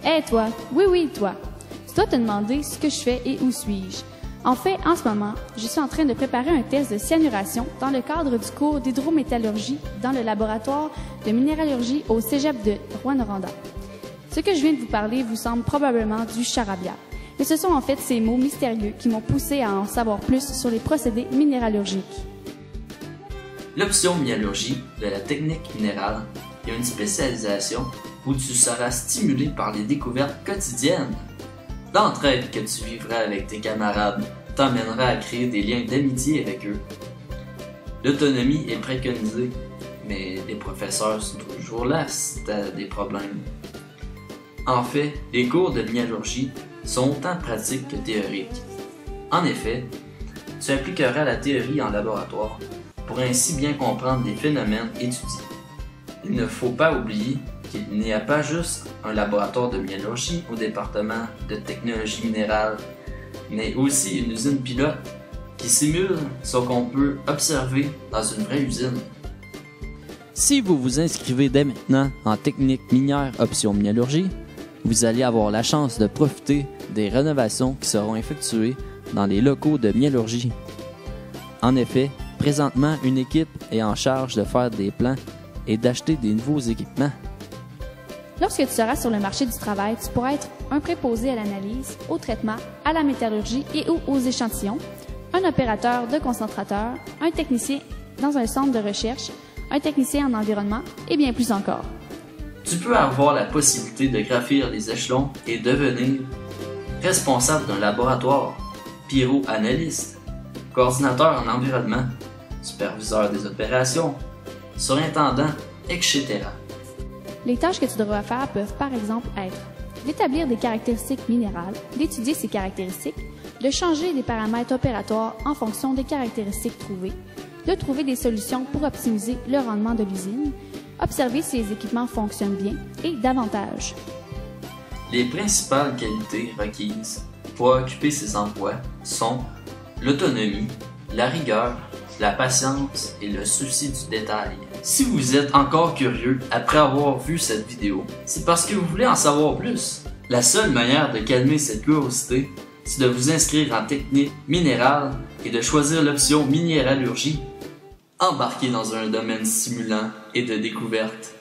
Hé toi, oui toi, tu dois te demander ce que je fais et où suis-je. En fait, en ce moment, je suis en train de préparer un test de cyanuration dans le cadre du cours d'hydrométallurgie dans le laboratoire de minéralurgie au cégep de Rouyn-Noranda. Ce que je viens de vous parler vous semble probablement du charabia, mais ce sont en fait ces mots mystérieux qui m'ont poussé à en savoir plus sur les procédés minéralogiques. L'option minéralogie de la technique minérale est une spécialisation où tu seras stimulé par les découvertes quotidiennes. L'entraide que tu vivras avec tes camarades t'emmènera à créer des liens d'amitié avec eux. L'autonomie est préconisée, mais les professeurs sont toujours là si tu as des problèmes. En fait, les cours de minéralogie sont autant pratiques que théoriques. En effet, tu appliqueras la théorie en laboratoire pour ainsi bien comprendre les phénomènes étudiés. Il ne faut pas oublier qu'il n'y a pas juste un laboratoire de minéralogie au département de technologie minérale, mais aussi une usine pilote qui simule ce qu'on peut observer dans une vraie usine. Si vous vous inscrivez dès maintenant en technique minière option minéralogie, vous allez avoir la chance de profiter des rénovations qui seront effectuées dans les locaux de minéralogie. En effet, présentement, une équipe est en charge de faire des plans et d'acheter des nouveaux équipements. Lorsque tu seras sur le marché du travail, tu pourras être un préposé à l'analyse, au traitement, à la métallurgie et ou aux échantillons, un opérateur de concentrateur, un technicien dans un centre de recherche, un technicien en environnement et bien plus encore. Tu peux avoir la possibilité de gravir les échelons et devenir responsable d'un laboratoire, pyroanalyste, coordinateur en environnement, superviseur des opérations, surintendant, etc. Les tâches que tu devras faire peuvent par exemple être d'établir des caractéristiques minérales, d'étudier ces caractéristiques, de changer des paramètres opératoires en fonction des caractéristiques trouvées, de trouver des solutions pour optimiser le rendement de l'usine, observer si les équipements fonctionnent bien et davantage. Les principales qualités requises pour occuper ces emplois sont l'autonomie, la rigueur, la patience et le souci du détail. Si vous êtes encore curieux après avoir vu cette vidéo, c'est parce que vous voulez en savoir plus. La seule manière de calmer cette curiosité, c'est de vous inscrire en technique minérale et de choisir l'option minéralurgie. Embarquez dans un domaine stimulant et de découverte.